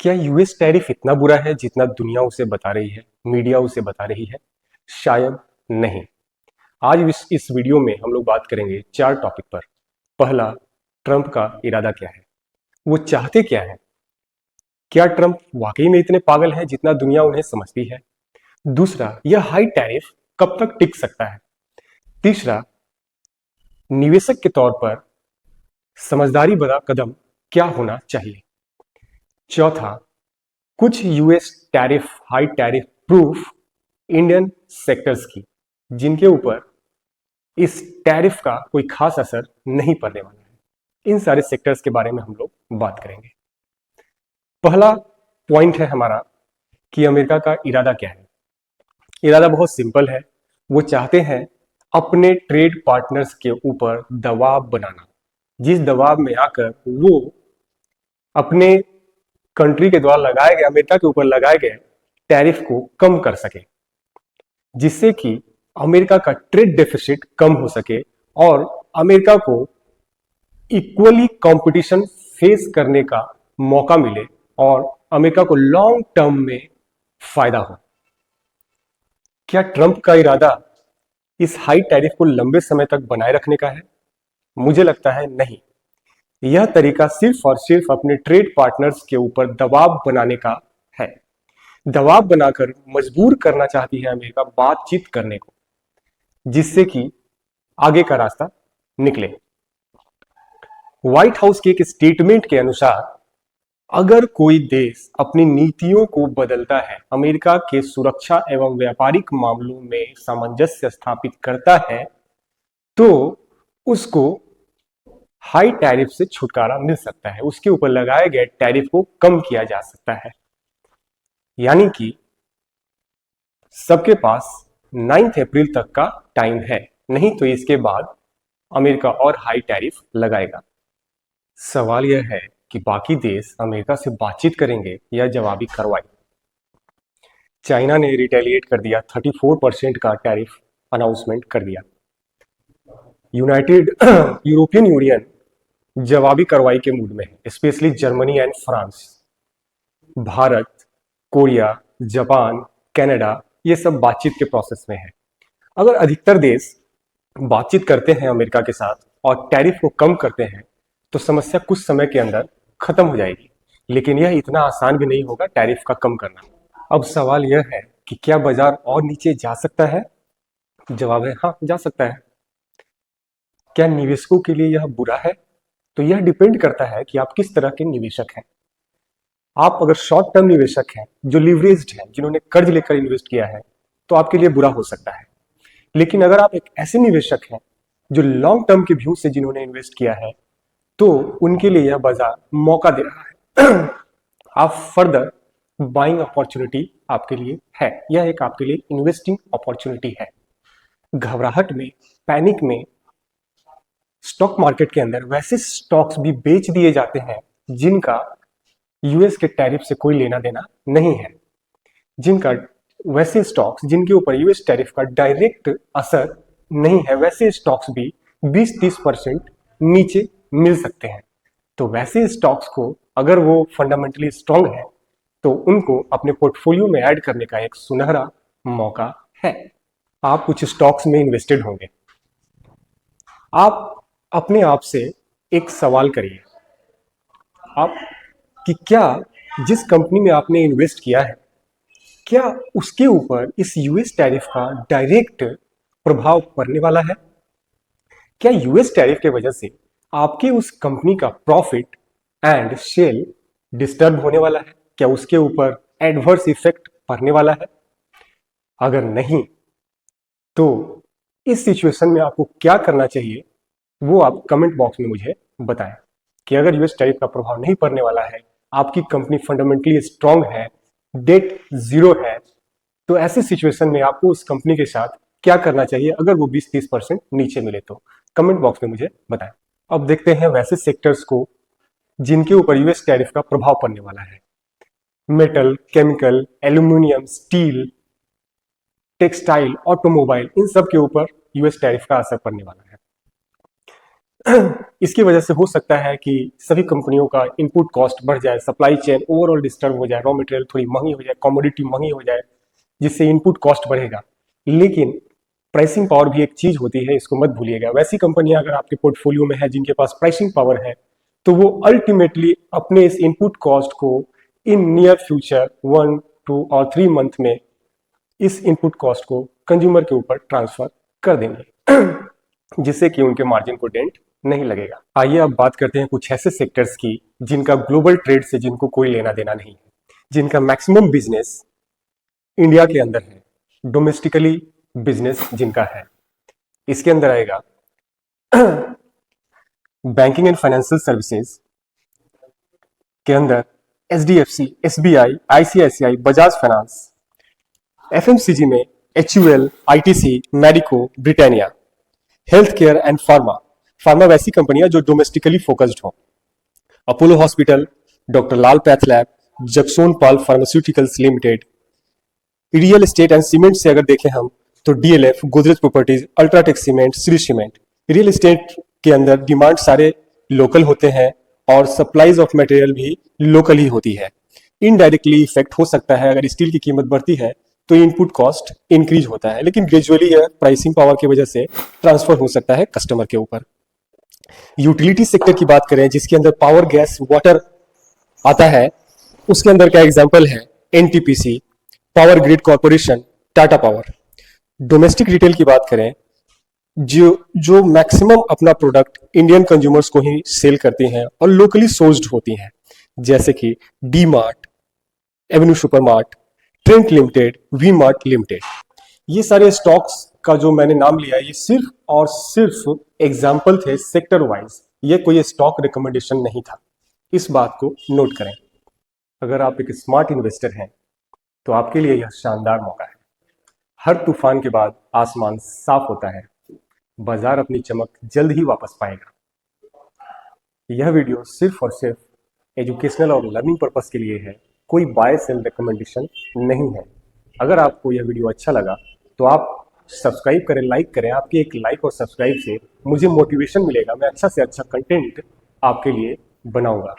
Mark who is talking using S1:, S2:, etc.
S1: क्या US tariff इतना बुरा है जितना दुनिया उसे बता रही है, मीडिया उसे बता रही है? शायद नहीं। आज इस वीडियो में हम लोग बात करेंगे 4 टॉपिक पर। पहला, ट्रंप का इरादा क्या है, वो चाहते क्या है? क्या ट्रंप वाकई में इतने पागल हैं जितना दुनिया उन्हें समझती है? दूसरा, यह हाई टैरिफ कब तक टिक सकता है? तीसरा, निवेशक के तौर पर समझदारी भरा कदम क्या होना चाहिए? चौथा, कुछ US tariff high tariff proof Indian sectors की जिनके ऊपर इस टैरिफ का कोई खास असर नहीं पड़ने वाला है। इन सारे सेक्टर्स के बारे में हम लोग बात करेंगे। पहला पॉइंट है हमारा कि अमेरिका का इरादा क्या है। इरादा बहुत सिंपल है, वो चाहते हैं अपने ट्रेड पार्टनर्स के ऊपर दबाव बनाना, जिस दबाव में आकर वो अपने कंट्री के द्वारा लगाए गए, अमेरिका के ऊपर लगाए गए टैरिफ को कम कर सके, जिससे कि अमेरिका का ट्रेड डेफिसिट कम हो सके और अमेरिका को इक्वली कंपटीशन फेस करने का मौका मिले और अमेरिका को लॉन्ग टर्म में फायदा हो। क्या ट्रंप का इरादा इस हाई टैरिफ को लंबे समय तक बनाए रखने का है? मुझे लगता है नहीं। यह तरीका सिर्फ और सिर्फ अपने ट्रेड पार्टनर्स के ऊपर दबाव बनाने का है। दबाव बनाकर मजबूर करना चाहती है अमेरिका बातचीत करने को, जिससे कि आगे का रास्ता निकले। व्हाइट हाउस के एक स्टेटमेंट के अनुसार अगर कोई देश अपनी नीतियों को बदलता है, अमेरिका के सुरक्षा एवं व्यापारिक मामलों में सामंजस्य स्थापित करता है, तो उसको हाई टैरिफ से छुटकारा मिल सकता है, उसके ऊपर लगाए गए टैरिफ को कम किया जा सकता है। यानी कि सबके पास 9 अप्रैल तक का टाइम है, नहीं तो इसके बाद अमेरिका और हाई टैरिफ लगाएगा। सवाल यह है कि बाकी देश अमेरिका से बातचीत करेंगे या जवाबी कार्रवाई? चाइना ने रिटेलिएट कर दिया, 34% का टैरिफ अनाउंसमेंट कर दिया। यूरोपियन यूनियन जवाबी कार्रवाई के मूड में है, specially Germany and France. Bharat, Korea, Japan, Canada, ये सब बातचीत के प्रोसेस में है। अगर अधिकतर देश बातचीत करते हैं अमेरिका के साथ और टैरिफ को कम करते हैं तो समस्या कुछ समय के अंदर खत्म हो जाएगी, लेकिन यह इतना आसान भी नहीं होगा टैरिफ का कम करना। अब सवाल यह है कि क्या बाजार और नीचे जा सकता है? जवाब है हाँ, जा सकता है। क्या निवेशकों के लिए यह बुरा है? तो यह डिपेंड करता है कि आप किस तरह के निवेशक हैं। आप अगर शॉर्ट टर्म निवेशक हैं, जो लिवरेज्ड हैं, जिन्होंने कर्ज लेकर इन्वेस्ट किया है, तो आपके लिए बुरा हो सकता है। लेकिन अगर आप एक ऐसे निवेशक हैं जो लॉन्ग टर्म के व्यू से जिन्होंने इन्वेस्ट किया है, तो उनके लिए यह बाजार मौका दे रहा है। आप फर्दर बाइंग अपॉर्चुनिटी आपके लिए है, यह एक आपके लिए इन्वेस्टिंग अपॉर्चुनिटी है। घबराहट में, पैनिक में स्टॉक मार्केट के अंदर वैसे स्टॉक्स भी बेच दिए जाते हैं जिनका यूएस के टैरिफ से कोई लेना देना नहीं है, जिनका वैसे स्टॉक्स जिनके ऊपर यूएस टैरिफ का डायरेक्ट असर नहीं है, वैसे स्टॉक्स भी 20-30% नीचे मिल सकते हैं। तो वैसे स्टॉक्स को अगर वो फंडामेंटली स्ट्रांग है तो उनको अपने पोर्टफोलियो में ऐड करने का एक सुनहरा मौका है। आप कुछ स्टॉक्स में इन्वेस्टेड होंगे। आप अपने आप से एक सवाल करिए, आप कि क्या जिस कंपनी में आपने इन्वेस्ट किया है, क्या उसके ऊपर इस यूएस टैरिफ का डायरेक्ट प्रभाव पड़ने वाला है? क्या यूएस टैरिफ के वजह से आपके उस कंपनी का प्रॉफिट एंड सेल डिस्टर्ब होने वाला है? क्या उसके ऊपर एडवर्स इफेक्ट पड़ने वाला है? अगर नहीं, तो इस सिचुएशन में आपको क्या करना चाहिए वो आप कमेंट बॉक्स में मुझे बताएं। कि अगर यूएस टैरिफ का प्रभाव नहीं पड़ने वाला है, आपकी कंपनी फंडामेंटली स्ट्रांग है, डेट जीरो है, तो ऐसे सिचुएशन में आपको उस कंपनी के साथ क्या करना चाहिए अगर वो 20-30% नीचे मिले? तो कमेंट बॉक्स में मुझे बताएं। अब देखते हैं वैसे सेक्टर्स को जिनके ऊपर यूएस टैरिफ का प्रभाव पड़ने वाला है। Metal, chemical, aluminium, steel, textile, automobile, इन सब के ऊपर यूएस टैरिफ का असर पड़ने वाला है। इसकी वजह से हो सकता है कि सभी कंपनियों का इनपुट कॉस्ट बढ़ जाए, सप्लाई चेन ओवरऑल डिस्टर्ब हो जाए, रॉ मटेरियल थोड़ी महंगी हो जाए, कमोडिटी महंगी हो जाए, जिससे इनपुट कॉस्ट बढ़ेगा। लेकिन प्राइसिंग पावर भी एक चीज होती है, इसको मत भूलिएगा। वैसी कंपनियां अगर आपके पोर्टफोलियो में है जिनके पास प्राइसिंग पावर है, तो वो अल्टीमेटली अपने इस इनपुट कॉस्ट को इन नियर फ्यूचर 1, 2 और 3 मंथ में इस इनपुट कॉस्ट को कंज्यूमर के ऊपर ट्रांसफर कर देंगे, जिससे कि उनके मार्जिन को डेंट नहीं लगेगा। आइए अब बात करते हैं कुछ ऐसे सेक्टर्स की जिनका ग्लोबल ट्रेड से जिनको कोई लेना देना नहीं है, जिनका मैक्सिमम बिजनेस इंडिया के अंदर है, डोमेस्टिकली बिजनेस जिनका है। इसके अंदर आएगा बैंकिंग एंड फाइनेंशियल सर्विसेज के अंदर HDFC, SBI, ICICI, Bajaj finance. FMCG में HUL, ITC, Marico, Britannia. Health care and pharma, pharma वैसी कंपनियां जो डोमेस्टिकली फोकस्ड हो। Apollo hospital, doctor Lal path lab, Jagsonpal pharmaceuticals limited. Real estate and cement से अगर देखें हम तो DLF, Godrej properties, UltraTech cement, Shree cement. Real estate के अंदर डिमांड सारे लोकल होते हैं और सप्लाईज ऑफ मटेरियल भी लोकल ही होती है। इनडायरेक्टली इफेक्ट हो सकता है, अगर स्टील की कीमत बढ़ती है तो इनपुट कॉस्ट इंक्रीज होता है, लेकिन ग्रेजुअली यह प्राइसिंग पावर की वजह से ट्रांसफर हो सकता है कस्टमर के ऊपर। यूटिलिटी सेक्टर की बात करें जिसके अंदर पावर, गैस, वाटर आता है, उसके अंदर का एग्जांपल है NTPC, power grid corporation, Tata power. Domestic retail की बात करें जो मैक्सिमम अपना प्रोडक्ट इंडियन कंज्यूमर्स को ही सेल करती हैं और लोकली सोर्स्ड होती हैं, जैसे कि डी मार्ट, एवेन्यू सुपरमार्ट, ट्रेंट लिमिटेड, वी मार्ट लिमिटेड। ये सारे स्टॉक्स का जो मैंने नाम लिया ये सिर्फ और सिर्फ एग्जाम्पल थे सेक्टर वाइज, ये कोई स्टॉक रिकमेंडेशन नहीं था, इस बात को नोट करें। अगर आप एक स्मार्ट इन्वेस्टर हैं तो आपके लिए यह शानदार मौका है। हर तूफान के बाद आसमान साफ होता है, बाजार अपनी चमक जल्द ही वापस पाएगा। यह वीडियो सिर्फ और सिर्फ एजुकेशनल और लर्निंग पर्पस के लिए है, कोई बाय सेल रिकमेंडेशन नहीं है। अगर आपको यह वीडियो अच्छा लगा तो आप सब्सक्राइब करें, लाइक करें। आपके एक लाइक और सब्सक्राइब से मुझे मोटिवेशन मिलेगा, मैं अच्छा से अच्छा कंटेंट आपके लिए बनाऊंगा।